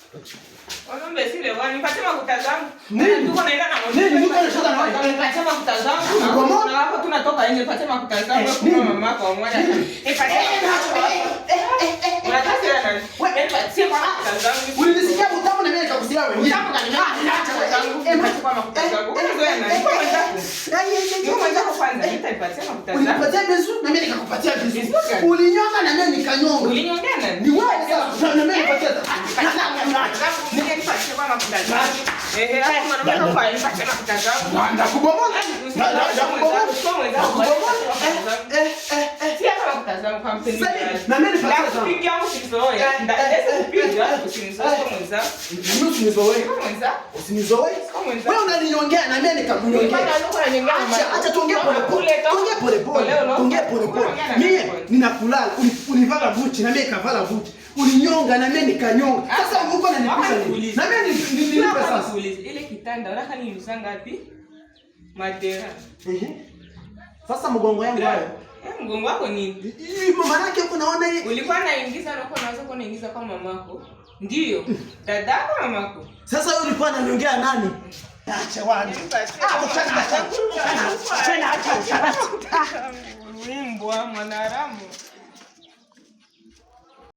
Ng'ombe sile wani nipatie mafuta zangu. Niko naenda na ng'ombe. Nini niko na shida na wewe? Nipatie mafuta zangu. Na hapo tunatoka nje nipatie mafuta zangu kwa mama yako mmoja. Nipatie mafuta. Unataka nani? Wewe nipatie mafuta zangu. Unanisikia utamu na mimi nikakusia wewe. Utamu gani? Acha zangu. Nipatie mafuta zangu. Unazoea nani? Kwa mwenzako. Ni mwenzako kwanza. Nitapatia mafuta zangu. Unipatia bezu na mimi nikakupatia bezu. Ulinyonga na mimi nikanyonga. Ulinyongea nani? Ni wewe sasa. Na mimi nipatia. Nipatie kwa mafuta zangu. Hapo mwanamke kwa nipatie mafuta zangu. Ndakubomoa. Ndakubomoa. Tia mafuta zangu kwa mpenzi. Na mimi nipatie zangu. Nakupigia msizoe. Ndaweza kupiga usinizoe mwenza. Mimi usinizoe. Mwenza. Usinizoe. Wewe unaninyongea na mimi nikakunyongea. Acha tuongee pole pole. Tuongee pole pole. Tuongee pole pole. Mimi ninakulala, univala buchi na mimi nikavala buchi. Uninyonga na mimi nikanyonga. Sasa uko unanipisha nini? Na mimi nilipe sasa. Ile kitanda unataka niuza ngapi? Madera. Sasa mgongo yangu hayo. Mgongo wako nini? Mama yake uko naona hii. Ulikuwa naingiza na uko naanza kuingiza kwa mamako. Ndio. Dadako mamako. Sasa wewe ulikuwa unaniongea nani? Acha wani. Acha. Wimbo wa mwanadamu.